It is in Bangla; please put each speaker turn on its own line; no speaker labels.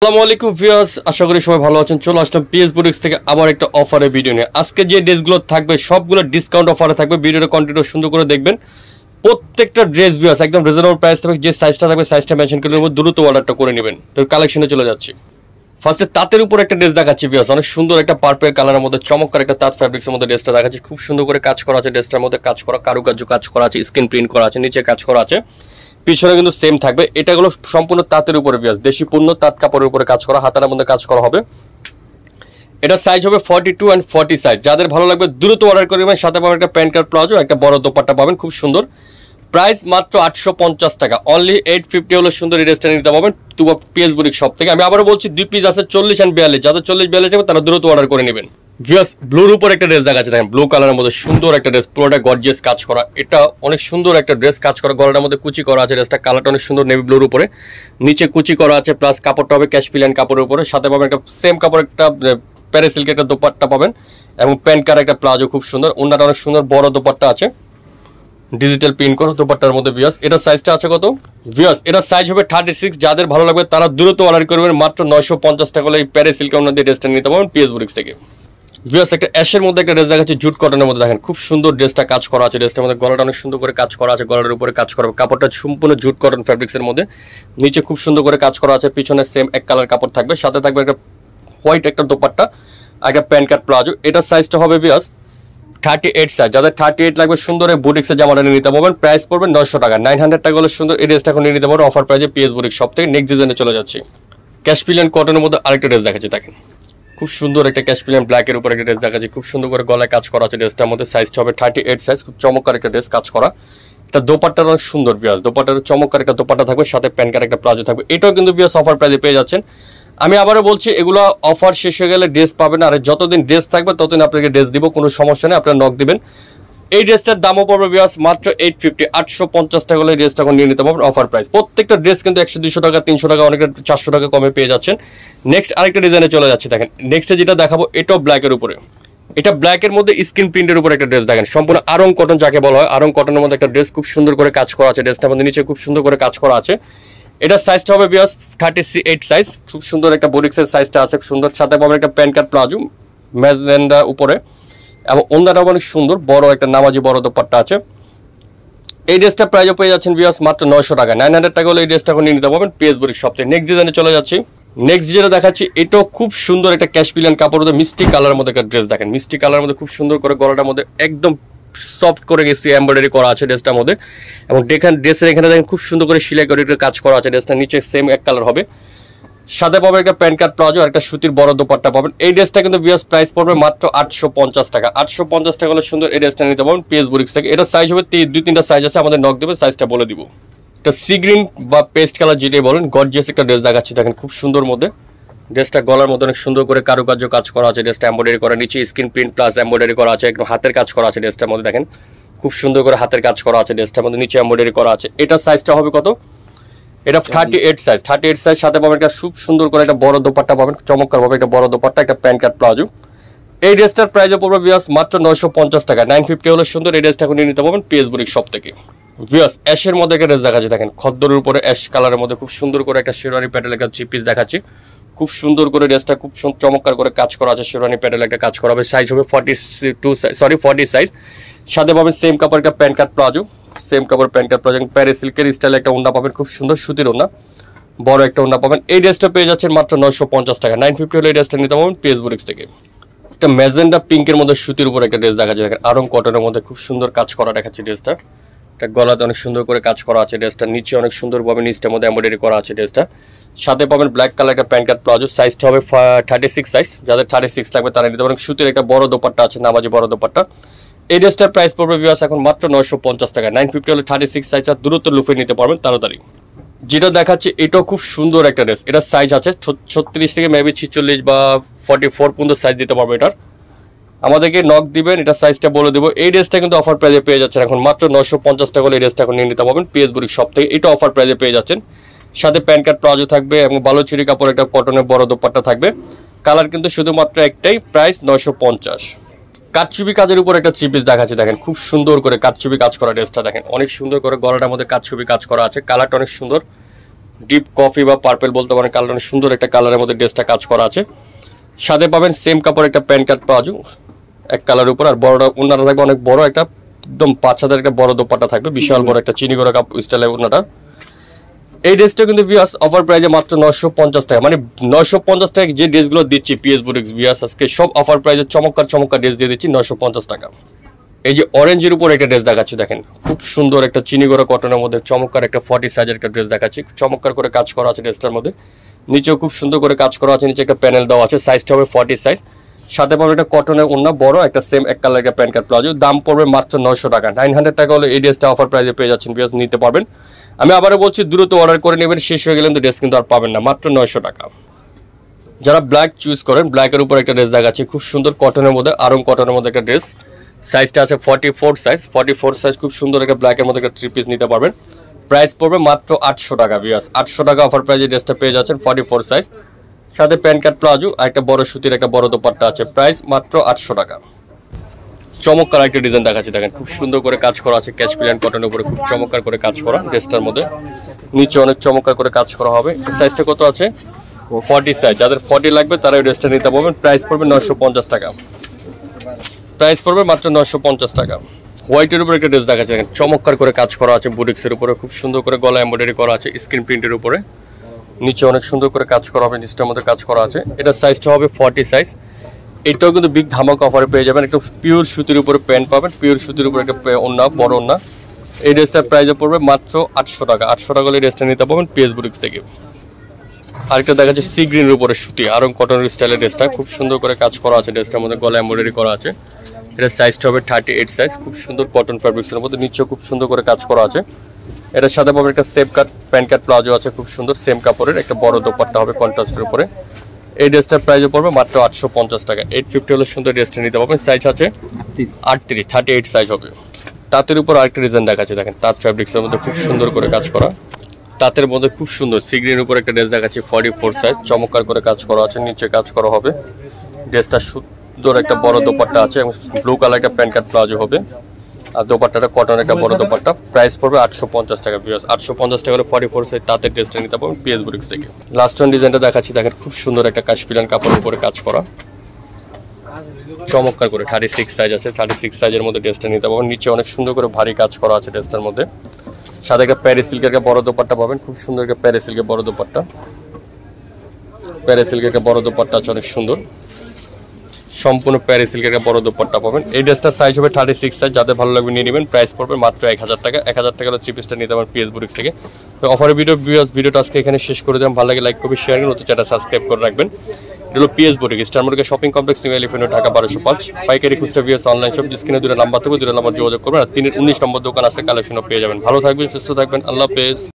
আসসালামু আলাইকুম ভিউয়ার্স, আশা করি সবাই ভালো আছেন। চলে আসলাম পিএস বুটিক্স থেকে আবার একটা অফারের ভিডিও নিয়ে। আজকে যে ড্রেসগুলো থাকবে সবগুলো ডিসকাউন্ট অফারে থাকবে। ভিডিওটা কন্টিনিউ সুন্দর করে দেখবেন। প্রত্যেকটা ড্রেস ভিউয়ার্স একদম রিজনেবল প্রাইস থাকবে। যে সাইজটা থাকবে সাইজটা মেনশন করে নেব, দ্রুত অর্ডারটা করে নেবেন। তো কালেকশনে চলে যাচ্ছি। ফার্স্টে তাঁতের উপর একটা ড্রেস দেখাচ্ছি ভিউয়ার্স, অনেক সুন্দর একটা পার্পল কালারের মধ্যে চমৎকার একটা তাঁত ফ্যাব্রিক্সের মধ্যে ড্রেসটা দেখাচ্ছি। খুব সুন্দর করে কাজ করা আছে, ড্রেসটার মধ্যে কাজ করা কারুকার্য কাজ করা আছে, স্ক্রিন প্রিন্ট করা আছে, নিচে কাজ করা আছে, পিছনে কিন্তু সেম থাকবে। এটাগুলো সম্পূর্ণ তাঁতের উপরে ভিউয়ার্স, দেশি পণ্য তাঁত কাপড়ের উপরে কাজ করা, হাতার মধ্যে কাজ করা হবে। এটা সাইজ হবে 42 and 40 সাইজ। যাদের ভালো লাগবে দ্রুত অর্ডার করবেন। সাথে পাবেন একটা প্যান্ট কার্ড প্লাজো, একটা বড় দোপাট্টা পাবেন, খুব সুন্দর। প্রাইস মাত্র 850 টাকা, অনলি 850 হলো সুন্দর এই ড্রেসটা নিতে পাবেন পিএস বুটিক শপ থেকে। আমি আবারও বলছি, 2 পিস আছে 40 and 42। যাদের 40-42 যাবে তারা দ্রুত অর্ডার করে নেবেন। ভিউয়ার্স ব্লুর উপর একটা ড্রেস দেখাচ্ছে, দেখেন ব্লু কালারের মধ্যে সুন্দর একটা ড্রেস, পুরোটা গর্জিয়াস কাজ করা। এটা অনেক সুন্দর একটা ড্রেস, কাজ করা, গলার মধ্যে কুচি করা আছে। ড্রেসটা কালারটা অনেক সুন্দর নেভি ব্লুর উপরে, নিচে কুচি করা আছে, প্লাস কাপড়টা হবে ক্যাশপিলিয়ান কাপড়ের উপরে। সাথে পাবেন একটা সেম কাপড় একটা প্যারে সিল্কের একটা দোপাট্টা পাবেন এবং প্যান্ট কার একটা প্লাজো, খুব সুন্দর। ওনাটা অনেক সুন্দর বড় দোপাট্টা আছে, ডিজিটাল প্রিন্ট করা দোপাট্টার মধ্যে। ভিউয়ার্স এটা সাইজটা আছে কত ভিউয়ার্স? এটা সাইজ হবে 36। যাদের ভালো লাগবে তারা দ্রুত অর্ডার করবেন। মাত্র 950 টাকা হলে এই প্যারে সিল্ক ওনাদের ড্রেসটা নিতে পারবেন পিএস বুটিক্স থেকে। ভিউয়ার্স একটা অ্যাশের মধ্যে একটা ড্রেস দেখাচ্ছে, জুট কটনের মধ্যে, দেখেন খুব সুন্দর ড্রেসটা কাজ করা আছে। ড্রেসটার মধ্যে গলাটা অনেক সুন্দর করে কাজ করা আছে, গলার উপরে কাজ করা, কাপড়টা সম্পূর্ণ জুট কটন ফ্যাব্রিক্সের মধ্যে, নিচে খুব সুন্দর করে কাজ করা আছে, পিছনে সেম এক কালার কাপড় থাকবে, সাথে থাকবে একটা হোয়াইট একটা দোপাট্টা, একটা প্যান্ট কার্ড প্লাজো। এটা সাইজটা হবে ভিউয়ার্স 38 সাইজ। যাদের 38 লাগবে সুন্দর এই বুটিক্সের জামাটা নিতে পারবেন। প্রাইস পড়বে 900 টাকা, 900 টাকা হলে সুন্দর এই ড্রেসটা এখন নিতে পারবেন অফার প্রাইসে পিএস বুটিক শপ থেকে। নেক্সট ডিজাইনে চলে যাচ্ছি। ক্যাশপিলিয়ান কটনের মধ্যে আরেকটা ড্রেস দেখাচ্ছি, দেখেন খুব সুন্দর একটা ক্যাশপিলিয়ান ব্ল্যাকের উপর একটা ড্রেস দেখাচ্ছি। খুব সুন্দর করে গলায় কাজ করা আছে, ড্রেসটার মধ্যে সাইজটা হবে 38 সাইজ। খুব চমৎকার একটা ড্রেস কাজ করা। এটা দোপাট্টার অনেক সুন্দর ভিউয়ার্স, দোপাট্টার চমৎকার একটা দোপাট্টা থাকবে, সাথে প্যান্ট কার একটা প্লাজো থাকবে। এটাও কিন্তু ভিউয়ার্স অফার প্রাইসে পেয়ে যাচ্ছেন। আমি আবারও বলছি, এগুলো অফার শেষ হয়ে গেলে ড্রেস পাবেন, আর যতদিন ড্রেস থাকবে ততদিন আপনাকে ড্রেস দিব, কোনো সমস্যা নেই, আপনারা নক দিবেন। এই ড্রেসটার দামও পড়বে ভিউয়ার্স মাত্র 850, 850 টাকা হলে ড্রেসটা এখন নিয়ে নিতে পারবেন অফার প্রাইস। প্রত্যেকটা ড্রেস কিন্তু 100-200 টাকা, 300 টাকা, অনেকটা 400 টাকা কমে পেয়ে যাচ্ছেন। নেক্সট আরেকটা ডিজাইনে চলে যাচ্ছে, দেখেন নেক্সটে যেটা দেখাবো এটাও ব্ল্যাকের উপরে। এটা ব্ল্যাকের মধ্যে স্ক্রিন প্রিন্টের উপর একটা ড্রেস, দেখেন সম্পূর্ণ আরং কটন যাকে বলা হয়, আরং কটনের মধ্যে একটা ড্রেস, খুব সুন্দর করে কাজ করা আছে। ড্রেসটার মধ্যে নিচে খুব সুন্দর করে কাজ করা আছে। এটা সাইজটা হবে ভিউয়ার্স 38 সাইজ। খুব সুন্দর একটা বুটিক্সের সাইজটা আছে, সুন্দর। সাথে পাবেন একটা প্যান্ট কার্ড প্লাজো ম্যাজেন্ডা উপরে, এবং ওন্দাটাও অনেক সুন্দর, বড় একটা নামাজি বড় দোপাট্টা আছে। এই ড্রেসটা প্রাইজও পেয়ে যাচ্ছেন ভিউয়ার্স মাত্র 900 টাকা, 900 টাকা হলে এই ড্রেসটা এখন নিয়ে নিতে পারবেন পিএস বুটিক শপ থেকে। নেক্সট ডিজাইনে চলে যাচ্ছি। নেক্সট যেটা দেখাচ্ছি এটাও খুব সুন্দর একটা ক্যাশপিলিয়ান কাপড়ের মধ্যে মিষ্টি কালারের মধ্যে একটা ড্রেস, দেখেন মিষ্টি কালারের মধ্যে খুব সুন্দর করে গলাটার মধ্যে একদম সফট করে গেছি এমব্রয়ডারি করা আছে ড্রেসটার মধ্যে, এবং দেখেন ড্রেসের এখানে দেখেন খুব সুন্দর করে সেলাই করে কাজ করা আছে। ড্রেসটা নিচে সেম এক কালার হবে, সাথে পাবেন একটা প্যান্ট কার্ড প্লাজো, একটা সুতির বড় দোপাট্টা পাবেন। এই ড্রেসটা কিন্তু ভিউয়ার্স প্রাইস পড়বে মাত্র 850 টাকা, 850 টাকা হলে সুন্দর এই ড্রেসটা নিতে পারবেন পিএস বুটিক্স থেকে। এটা সাইজ হবে 2-3টা সাইজ আছে, আমাদের নক দেবে, সাইজটা বলে দিব। এটা সি গ্রিন বা পেস্ট কালার যেটাই বলেন, গর্জিয়াস একটা ড্রেস দেখাচ্ছি, দেখেন খুব সুন্দর মধ্যে। ড্রেসটা গলার মধ্যে অনেক সুন্দর করে কারুকার্য কাজ করা আছে, ড্রেসটা এমব্রয়ডারি করা, নিচে স্ক্রিন প্রিন্ট প্লাস এমব্রয়ডারি করা আছে, একদম হাতের কাজ করা আছে। ড্রেসটার মধ্যে দেখেন খুব সুন্দর করে হাতের কাজ করা আছে, ড্রেসটার মধ্যে নিচে এমব্রয়ডারি করা আছে। এটা সাইজটা হবে কত? এটা 38 সাইজ, 38 সাইজ। সাথে পাবেন একটা খুব সুন্দর করে একটা বড় দোপাট্টা পাবেন, চমৎকার ভাবে একটা বড় দোপাট্টা, একটা প্যান্ট কার্ড প্লাজো। এই ড্রেসটার প্রাইসও পড়বে ভিউয়ার্স মাত্র 950 টাকা, 950 হলে সুন্দর এই ড্রেসটা এখন নিয়ে নিতে পারবেন পিএস বুটিক শপ থেকে। ভিউয়ার্স অ্যাশের মধ্যে একটা ড্রেস দেখাচ্ছি, দেখেন খদ্দরের উপরে অ্যাশ কালারের মধ্যে খুব সুন্দর করে একটা শেরওয়ানি প্যাটেল একটা থ্রি পিস দেখাচ্ছি। খুব সুন্দর করে ড্রেসটা খুব চমৎকার করে কাজ করা আছে, শেরওয়ানি প্যাটেল একটা কাজ করা হবে। সাইজ হবে 40 সাইজ। সাথে পাবেন সেম কাপড় একটা প্যান্ট কার্ড প্লাজো, সেম কাপড় প্যান্ট কার্ড প্লাজো, প্যারে সিল্কের স্টাইল একটা ওড়না পাবেন, খুব সুন্দর সুতির ওড়না, বড় একটা ওড়না পাবেন। এই ড্রেসটা পেয়ে যাচ্ছেন মাত্র 950 টাকা, 950 হলে এই ড্রেসটা নিতে পারবেন পিএস বুটিক্স থেকে। একটা ম্যাজেন্ডা পিঙ্কের মধ্যে সুতির উপর একটা ড্রেস দেখাচ্ছে, দেখেন আরং কটনের মধ্যে খুব সুন্দর কাজ করা দেখাচ্ছে ড্রেসটা। এটা গলাতে অনেক সুন্দর করে কাজ করা আছে, ড্রেসটা নিচে অনেক সুন্দরভাবে নিচটার মধ্যে এমব্রয়ডারি করা আছে ড্রেসটা। সাথে পাবেন ব্ল্যাক কালার একটা প্যান্ট কার্ড প্লাজো, সাইজটা হবে 36 সাইজ। যাদের 36 লাগবে তারা নিতে পারেন। সুতির একটা বড় দোপাট্টা আছে, নামাজি বড় দোপাট্টা। এই ড্রেসটার প্রাইস পড়বে ভিউয়ার্স এখন মাত্র 950 টাকা, 950 হলে 36 সাইজ, আর দ্রুত লুফে নিতে পারবেন তাড়াতাড়ি। যেটা দেখাচ্ছে এটাও খুব সুন্দর একটা ড্রেস, এটা সাইজ আছে 36 থেকে মেবি 46 বা 44 পর্যন্ত সাইজ দিতে পারবে। এটার আমাদেরকে নক দিবেন, এটা সাইজটা বলে দেবো। এই ড্রেসটা কিন্তু অফার প্রাইসে পেয়ে যাচ্ছেন এখন মাত্র 950 টাকা হলে এই ড্রেসটা এখন নিয়ে নিতে পারবেন পিএস বুটিক শপ থেকে। এটা অফার প্রাইসে পেয়ে যাচ্ছেন, সাথে প্যান্ট কার্ড প্লাজো থাকবে এবং বালুচুরি কাপড় একটা কটনের বড় দোপাট্টা থাকবে। কালার কিন্তু শুধুমাত্র একটাই, প্রাইস 950। কাটচুপি কাজের উপর একটা থ্রি পিস দেখাচ্ছে, দেখেন খুব সুন্দর করে কাটচুপি কাজ করা ড্রেসটা, দেখেন অনেক সুন্দর করে গলাটার মধ্যে কাটচুপি কাজ করা আছে, কালারটা অনেক সুন্দর, ডিপ কফি বা পার্পল বলতে পারেন, কালার সুন্দর একটা কালারের মধ্যে ড্রেসটা কাজ করা আছে। সাথে পাবেন সেম কাপড় একটা প্যান্ট কাট প্লাজো এক কালারের উপর, আর বড়টা ওনাটা থাকবে অনেক বড়, একটা একদম 5 হাতের একটা বড় দোপাট্টা থাকবে, বিশাল বড় একটা চিনি করা কাপ স্টাইলের ওনাটা। এই ড্রেসটা কিন্তু ভিউয়ার্স অফার প্রাইসে মাত্র 950 টাকা, মানে 950 টাকা যে ড্রেসগুলো দিচ্ছি পিএস বুটিক্স ভিউয়ার্স আজকে সব অফার প্রাইসে চমৎকার ড্রেস দিয়ে দিচ্ছি 950 টাকা। এই যে অরেঞ্জের উপর একটা ড্রেস দেখাচ্ছি, দেখেন খুব সুন্দর একটা চিনি করা কটনের মধ্যে চমৎকার একটা 40 সাইজের একটা ড্রেস দেখাচ্ছি, চমৎকার করে কাজ করা আছে ড্রেসটার মধ্যে, নিচেও খুব সুন্দর করে কাজ করা আছে, নিচে একটা প্যানেল দেওয়া আছে, সাইজটা হবে 40 সাইজ, সাথে পাবে একটা কটনের ওড়না বড়, একটা সেম এক কালার একটা প্যান্ট কাট প্লাজো, দাম পড়বে মাত্র 900 টাকা। 900 টাকা হলে এই ড্রেসটা অফার প্রাইসে পেয়ে যাচ্ছেন, ভিউয়ার্স নিতে পারবেন। আমি আবারও বলছি দ্রুত অর্ডার করে নেবেন, শেষ হয়ে গেলে কিন্তু ড্রেস কিন্তু আর পাবেন না, মাত্র 900 টাকা। যারা ব্ল্যাক চুজ করেন, ব্ল্যাকের উপর একটা ড্রেস দেখাচ্ছি, খুব সুন্দর কটনের মধ্যে, আরং কটনের মধ্যে একটা ড্রেস, সাইজটা আছে 44 সাইজ, 44 সাইজ, খুব সুন্দর একটা ব্ল্যাকের মধ্যে একটা 3 পিস নিতে পারবেন। প্রাইস পড়বে মাত্র 800 টাকা ভিউয়ার্স, 800 টাকা অফার প্রাইসে ড্রেসটা পেয়ে যাচ্ছেন 44 সাইজ, সাথে প্যান্ট কাট প্লাজো আর একটা বড় সুতির একটা বড় দোপাট্টা আছে, প্রাইস মাত্র 800 টাকা। চমৎকার একটা ডিজাইন দেখাচ্ছি, দেখেন খুব সুন্দর করে কাজ করা আছে, ক্যাশ প্লেন কটনের উপরে খুব চমৎকার করে কাজ করা ড্রেসটার মধ্যে, নিচে অনেক চমৎকার করে কাজ করা হবে। সাইজটা কত আছে? 40 সাইজ, যাদের 40 লাগবে তারা এই ড্রেসটা নিতে পারবেন। প্রাইস পড়বে 950 টাকা, প্রাইস পড়বে মাত্র 950 টাকা। হোয়াইটের উপরে একটা ড্রেস দেখাচ্ছে, দেখেন চমৎকার করে কাজ করা আছে, বুটিক্সের উপরে খুব সুন্দর করে গলা এমব্রয়ডারি করা আছে, স্ক্রিন প্রিন্টের উপরে, নিচে অনেক সুন্দর করে কাজ করা হবে, নিচটার মধ্যে কাজ করা আছে। এটা সাইজটা হবে 40 সাইজ, এটাও কিন্তু বিগ ধামাকা অফারে পেয়ে যাবেন। একটা পিওর সুতির উপরে প্যান্ট পাবেন, পিওর সুতির উপরে একটা ওড়না, বড় ওড়না। এই ড্রেসটার প্রাইসে পড়বে মাত্র 800 টাকা, 800 টাকা হলে এই ড্রেসটা নিতে পারবেন পিএস বুটিক্স থেকে। আরেকটা দেখা যাচ্ছে সি গ্রিনের উপরে সুতি, আরং কটনের স্টাইলের ড্রেসটা খুব সুন্দর করে কাজ করা আছে, ড্রেসটার মধ্যে গলা এমব্রয়ডারি করা আছে। এটা সাইজটা হবে 38 সাইজ, খুব সুন্দর কটন ফ্যাব্রিক্সের মধ্যে, নিচেও খুব সুন্দর করে কাজ করা আছে। এটার সাথে পাবেন একটা সেম কাট প্যান্ট কাট প্লাজো আছে, খুব সুন্দর সেম কাপড়ের একটা বড় দোপাট্টা হবে কন্ট্রাস্টের উপরে। এই ড্রেসটার প্রাইসে পড়বে মাত্র 850 টাকা, 850 হলে সুন্দর ড্রেসটা নিতে পারবেন। সাইজ আছে 38 সাইজ হবে। তাঁতের উপর আরেকটা ডিজাইন দেখাচ্ছে, দেখেন তাঁত ফ্যাব্রিক্সের মধ্যে খুব সুন্দর করে কাজ করা, তাঁতের মধ্যে খুব সুন্দর সিগ্রিনের উপর একটা ড্রেস দেখাচ্ছি 44 সাইজ, চমৎকার করে কাজ করা আছে, নিচে কাজ করা হবে। ড্রেসটা সুন্দর একটা বড় দোপাট্টা আছে এবং ব্লু কালার একটা প্যান্ট কাট প্লাজো হবে, আর দোপাট্টাটা কটন একটা বড় দোপাট্টা। প্রাইস পড়বে 850 টাকা ভিউয়ার্স, 850 টাকা হলে 44 সাইজ তাঁতের ড্রেসটা নিতে পারবেন পিএস বুটিক্স থেকে। লাস্ট ওয়ান ডিজাইনটা দেখাচ্ছি, দেখেন খুব সুন্দর একটা কাশপিলান কাপড়ের উপরে কাজ করা, চমৎকার করে 36 সাইজ আছে, 36 সাইজের মধ্যে ড্রেসটা নিতে পারবেন। নিচে অনেক সুন্দর করে ভারী কাজ করা আছে ড্রেসটার মধ্যে, সাথে একটা প্যারিস সিল্কের একটা বড় দোপাট্টা পাবেন, খুব সুন্দর একটা প্যারিস সিল্কের বড় দোপাট্টা, প্যারিস সিল্কের একটা বড় দোপাট্টা আছে অনেক সুন্দর, সম্পূর্ণ প্যারিস সিল্কের একটা বড় দোপাট্টা পাবেন। এই ড্রেসটার সাইজ হবে 36 সাইজ, যাদের ভালো লাগবে নিয়ে নেবেন। প্রাইস পড়বে মাত্র 1000 টাকা, 1000 টাকা হলে 3 পিসটা নিতে পারবেন পিএস বুটিক্স থেকে। তো অফারের ভিডিওটা আজকে এখানে শেষ করে দিলাম, ভালো লাগে লাইক করবেন, শেয়ার করবেন, চ্যানেলটা সাবস্ক্রাইব করে রাখবেন। এটা হলো PS boutique, star market shopping complex, new elephant road, Dhaka 1205। পাইকারি খুচরা ভিউয়ার্স অনলাইন শপ, স্ক্রিনে 2 নাম্বার থাকবে, 2 নাম্বার যোগাযোগ করবেন। আর 3-19 নম্বর দোকান আসলে কালেকশনও পেয়ে যাবেন। ভালো থাকবেন, সুস্থ থাকবেন, আল্লাহ হাফেজ।